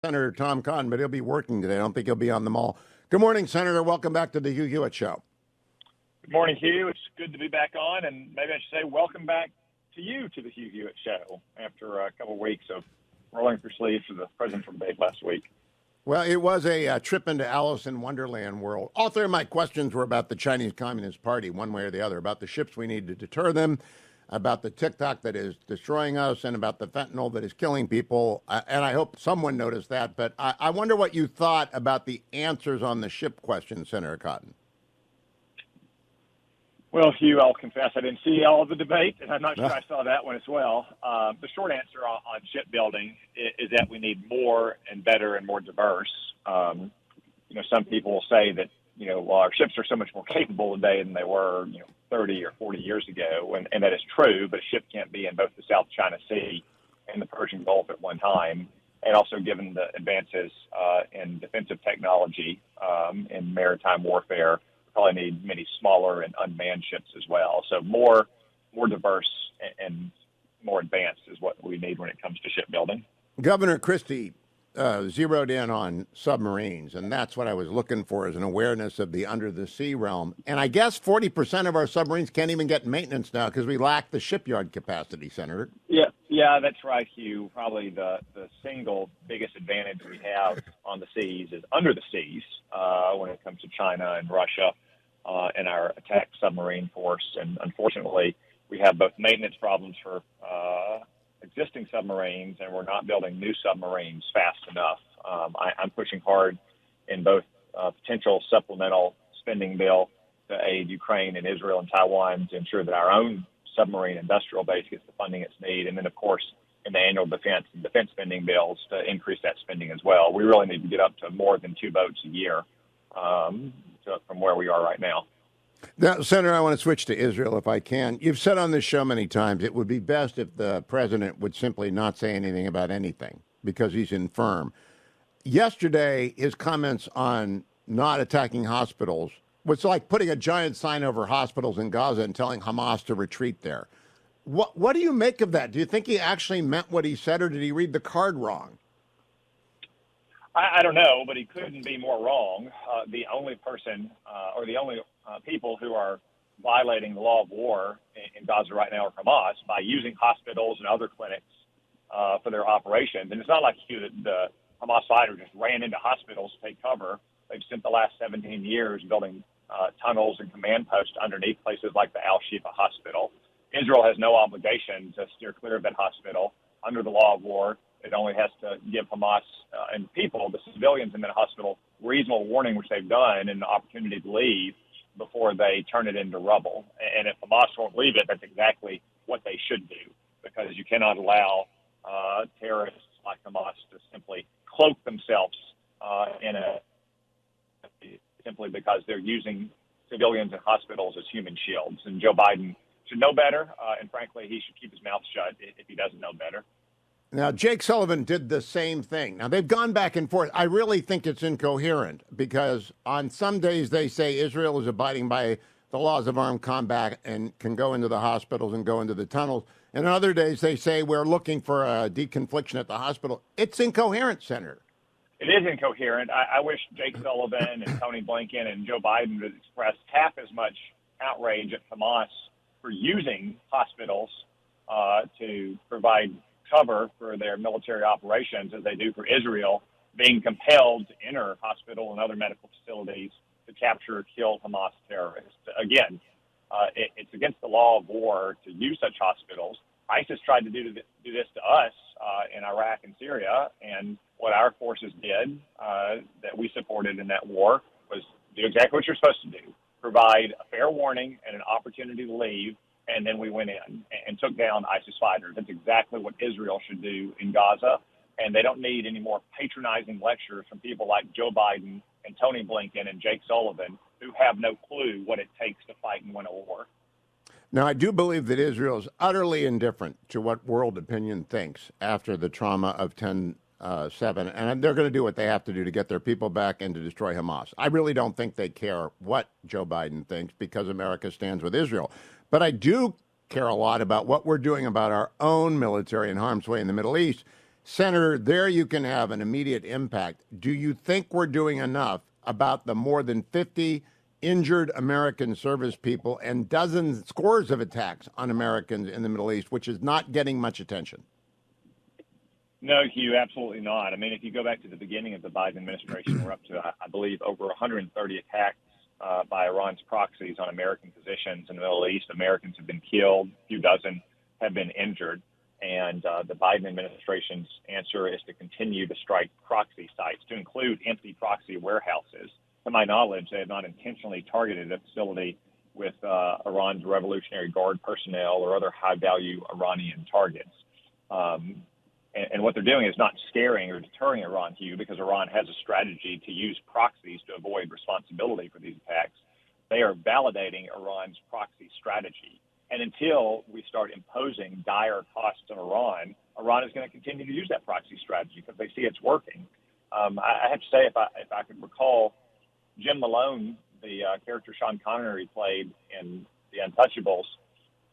Senator Tom Cotton, but he'll be working today. I don't think he'll be on the mall. Good morning, Senator. Welcome back to the Hugh Hewitt Show. Good morning, Hugh. It's good to be back on, and maybe I should say welcome back to you to the Hugh Hewitt Show after a couple of weeks of rolling up your sleeves for the presidential debate last week. Well, it was a trip into Alice in Wonderland world. All three of my questions were about the Chinese Communist Party, one way or the other, about the ships we need to deter them, about the TikTok that is destroying us, and about the fentanyl that is killing people. And I hope someone noticed that. But I wonder what you thought about the answers on the ship question, Senator Cotton. Well, Hugh, I'll confess I didn't see all of the debate, and I'm not sure I saw that one as well. The short answer on shipbuilding is that we need more and better and more diverse. Some people will say that, well, our ships are so much more capable today than they were, 30 or 40 years ago, and that is true, but a ship can't be in both the South China Sea and the Persian Gulf at one time. And also given the advances in defensive technology in maritime warfare, probably need many smaller and unmanned ships as well. So more diverse and more advanced is what we need when it comes to shipbuilding. Governor Christie zeroed in on submarines, and that's what I was looking for, is an awareness of the under-the-sea realm. And I guess 40% of our submarines can't even get maintenance now because we lack the shipyard capacity, Senator. Yeah, that's right, Hugh. Probably the single biggest advantage we have on the seas is under the seas when it comes to China and Russia and our attack submarine force. And unfortunately, we have both maintenance problems for existing submarines, and we're not building new submarines fast enough. I'm pushing hard in both potential supplemental spending bill to aid Ukraine and Israel and Taiwan to ensure that our own submarine industrial base gets the funding it's needs. And then, of course, in the annual defense and defense spending bills to increase that spending as well. We really need to get up to more than 2 boats a year from where we are right now. Now, Senator, I want to switch to Israel if I can. You've said on this show many times it would be best if the president would simply not say anything about anything because he's infirm. Yesterday, his comments on not attacking hospitals was like putting a giant sign over hospitals in Gaza and telling Hamas to retreat there. What do you make of that? Do you think he actually meant what he said, or did he read the card wrong? I don't know, but he couldn't be more wrong. The only person or the only people who are violating the law of war in Gaza right now are Hamas by using hospitals and other clinics for their operations. And it's not like the Hamas fighters just ran into hospitals to take cover. They've spent the last 17 years building tunnels and command posts underneath places like the Al-Shifa hospital. Israel has no obligation to steer clear of that hospital. Under the law of war, it only has to give Hamas and people, the civilians in that hospital, reasonable warning, which they've done, and the opportunity to leave before they turn it into rubble. And if Hamas won't leave it, that's exactly what they should do, because you cannot allow terrorists like Hamas to simply cloak themselves simply because they're using civilians and hospitals as human shields. And Joe Biden should know better, and frankly, he should keep his mouth shut if he doesn't know better. Now, Jake Sullivan did the same thing. Now, they've gone back and forth. I really think it's incoherent because on some days they say Israel is abiding by the laws of armed combat and can go into the hospitals and go into the tunnels. And on other days they say we're looking for a deconfliction at the hospital. It's incoherent, Senator. It is incoherent. I wish Jake Sullivan and Tony Blinken and Joe Biden would express half as much outrage at Hamas for using hospitals to provide cover for their military operations as they do for Israel, being compelled to enter hospital and other medical facilities to capture or kill Hamas terrorists. Again, it's against the law of war to use such hospitals. ISIS tried to do this to us in Iraq and Syria, and what our forces did that we supported in that war was do exactly what you're supposed to do, provide a fair warning and an opportunity to leave, and then we went in and took down ISIS fighters. That's exactly what Israel should do in Gaza, and they don't need any more patronizing lectures from people like Joe Biden and Tony Blinken and Jake Sullivan, who have no clue what it takes to fight and win a war. Now, I do believe that Israel is utterly indifferent to what world opinion thinks after the trauma of 10/7, and they're going to do what they have to do to get their people back and to destroy Hamas. I really don't think they care what Joe Biden thinks because America stands with Israel. But I do care a lot about what we're doing about our own military in harm's way in the Middle East. Senator, there you can have an immediate impact. Do you think we're doing enough about the more than 50 injured American service people and dozens, scores of attacks on Americans in the Middle East, which is not getting much attention? No, Hugh, absolutely not. I mean, if you go back to the beginning of the Biden administration, we're up to, I believe, over 130 attacks by Iran's proxies on American positions in the Middle East. Americans have been killed, a few dozen have been injured. And the Biden administration's answer is to continue to strike proxy sites, to include empty proxy warehouses. To my knowledge, they have not intentionally targeted a facility with Iran's Revolutionary Guard personnel or other high-value Iranian targets. And what they're doing is not scaring or deterring Iran, Hugh, because Iran has a strategy to use proxies to avoid responsibility for these attacks. They are validating Iran's proxy strategy. And until we start imposing dire costs on Iran, Iran is going to continue to use that proxy strategy because they see it's working. I have to say, if I could recall, Jim Malone, the character Sean Connery played in The Untouchables,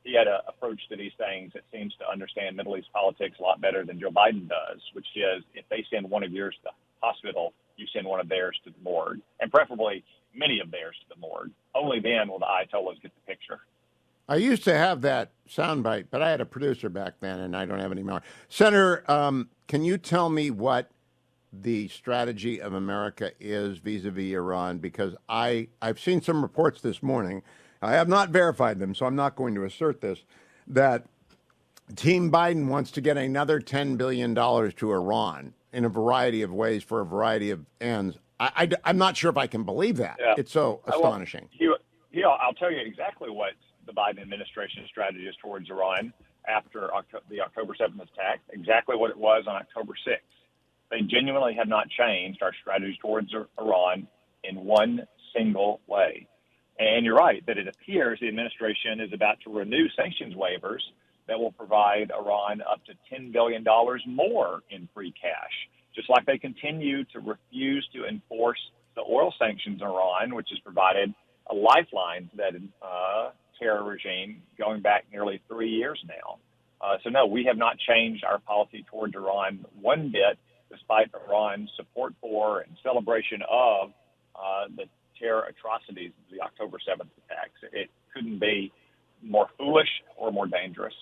he had an approach to these things that seems to understand Middle East politics a lot better than Joe Biden does, which is if they send one of yours to the hospital, you send one of theirs to the morgue, and preferably many of theirs to the morgue. Only then will the Ayatollahs get the picture. I used to have that soundbite, but I had a producer back then, and I don't have any more. Senator, can you tell me what the strategy of America is vis-a-vis Iran? Because I've seen some reports this morning. I have not verified them, so I'm not going to assert this, that Team Biden wants to get another $10 billion to Iran in a variety of ways for a variety of ends. I'm not sure if I can believe that. Yeah. It's so astonishing. I'll tell you exactly what the Biden administration's strategy is towards Iran after the October 7th attack, exactly what it was on October 6th. They genuinely have not changed our strategy towards Iran in one single way. And you're right that it appears the administration is about to renew sanctions waivers that will provide Iran up to $10 billion more in free cash, just like they continue to refuse to enforce the oil sanctions on Iran, which has provided a lifeline to that terror regime going back nearly 3 years now. So, no, we have not changed our policy towards Iran one bit, despite Iran's support for and celebration of the terror atrocities of the October 7th attacks. It couldn't be more foolish or more dangerous.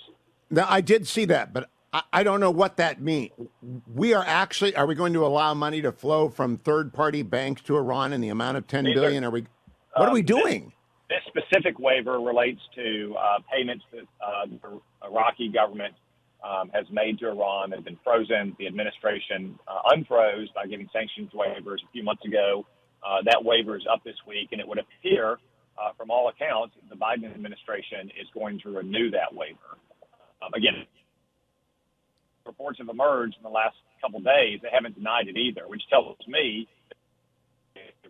Now, I did see that, but I don't know what that means. Are we going to allow money to flow from third-party banks to Iran in the amount of $10 billion? What are we doing? This specific waiver relates to payments that the Iraqi government has made to Iran that have been frozen. The administration unfroze by giving sanctions waivers a few months ago. That waiver is up this week, and it would appear, from all accounts, the Biden administration is going to renew that waiver. Again, reports have emerged in the last couple of days. They haven't denied it either, which tells me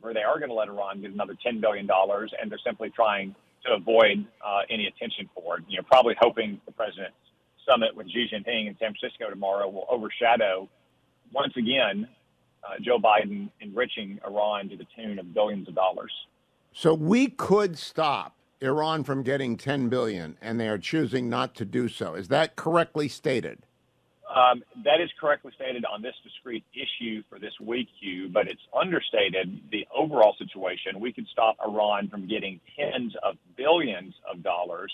where they are going to let Iran get another $10 billion, and they're simply trying to avoid any attention for it. Probably hoping the president's summit with Xi Jinping in San Francisco tomorrow will overshadow, once again, Joe Biden enriching Iran to the tune of billions of dollars. So we could stop Iran from getting $10 billion, and they are choosing not to do so. Is that correctly stated? That is correctly stated on this discrete issue for this week, Hugh, but it's understated the overall situation. We could stop Iran from getting tens of billions of dollars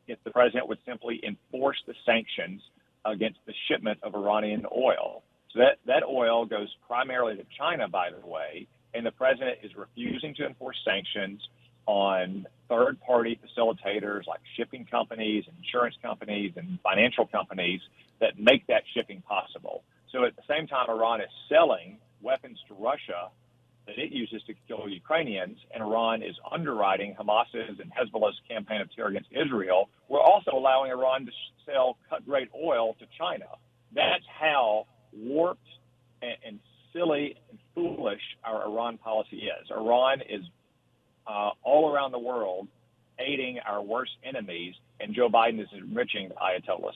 if the president would simply enforce the sanctions against the shipment of Iranian oil. So that oil goes primarily to China, by the way, and the president is refusing to enforce sanctions on third-party facilitators like shipping companies, insurance companies, and financial companies that make that shipping possible. So at the same time, Iran is selling weapons to Russia that it uses to kill Ukrainians, and Iran is underwriting Hamas's and Hezbollah's campaign of terror against Israel. We're also allowing Iran to sell cut-rate oil to China. That's how warped and silly and foolish our Iran policy is. Iran is all around the world aiding our worst enemies, and Joe Biden is enriching the Ayatollahs.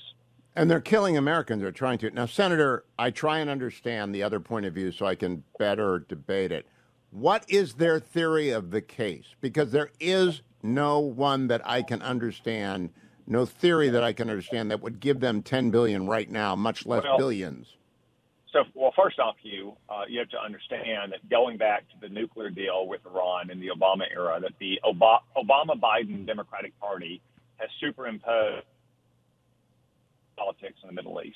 And they're killing Americans. They're trying to. Now, Senator, I try and understand the other point of view so I can better debate it. What is their theory of the case? Because there is no one that I can understand, no theory that I can understand that would give them $10 billion right now, much less billions. So, well, first off, Hugh, you have to understand that going back to the nuclear deal with Iran in the Obama era, that the Obama-Biden Democratic Party has superimposed politics in the Middle East.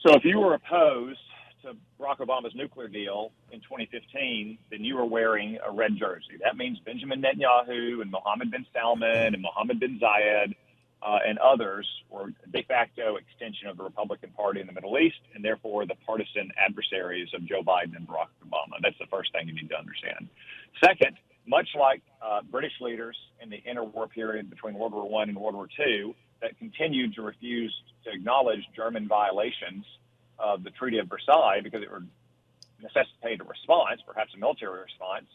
So if you were opposed to Barack Obama's nuclear deal in 2015, then you were wearing a red jersey. That means Benjamin Netanyahu and Mohammed bin Salman and Mohammed bin Zayed and others were a de facto extension of the Republican Party in the Middle East, and therefore the partisan adversaries of Joe Biden and Barack Obama. That's the first thing you need to understand. Second, much like British leaders in the interwar period between World War I and World War II that continued to refuse to acknowledge German violations of the Treaty of Versailles because it would necessitate a response, perhaps a military response,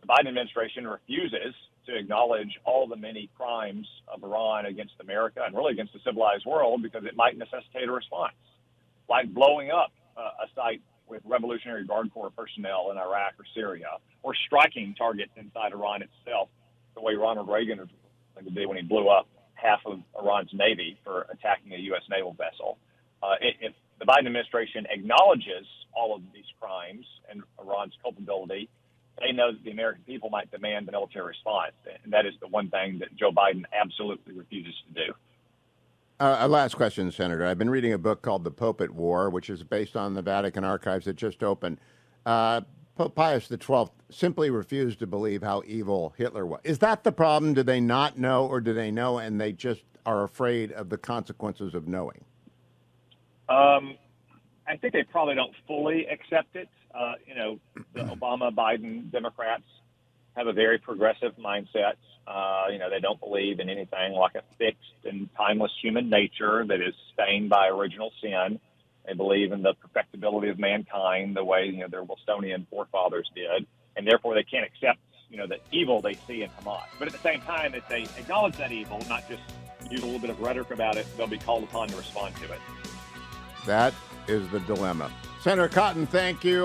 the Biden administration refuses to acknowledge all the many crimes of Iran against America and really against the civilized world because it might necessitate a response, like blowing up a site with Revolutionary Guard Corps personnel in Iraq or Syria, or striking targets inside Iran itself, the way Ronald Reagan was going to do when he blew up half of Iran's Navy for attacking a U.S. naval vessel. If the Biden administration acknowledges all of these crimes and Iran's culpability, they know that the American people might demand a military response. And that is the one thing that Joe Biden absolutely refuses to do. A last question, Senator. I've been reading a book called The Pope at War, which is based on the Vatican archives that just opened. Pope Pius XII simply refused to believe how evil Hitler was. Is that the problem? Do they not know, or do they know and they just are afraid of the consequences of knowing? I think they probably don't fully accept it. The Obama-Biden Democrats have a very progressive mindset. They don't believe in anything like a fixed and timeless human nature that is stained by original sin. They believe in the perfectibility of mankind the way, their Wilsonian forefathers did. And therefore they can't accept, the evil they see in Hamas. But at the same time, if they acknowledge that evil, not just use a little bit of rhetoric about it, they'll be called upon to respond to it. That is the dilemma. Senator Cotton, thank you.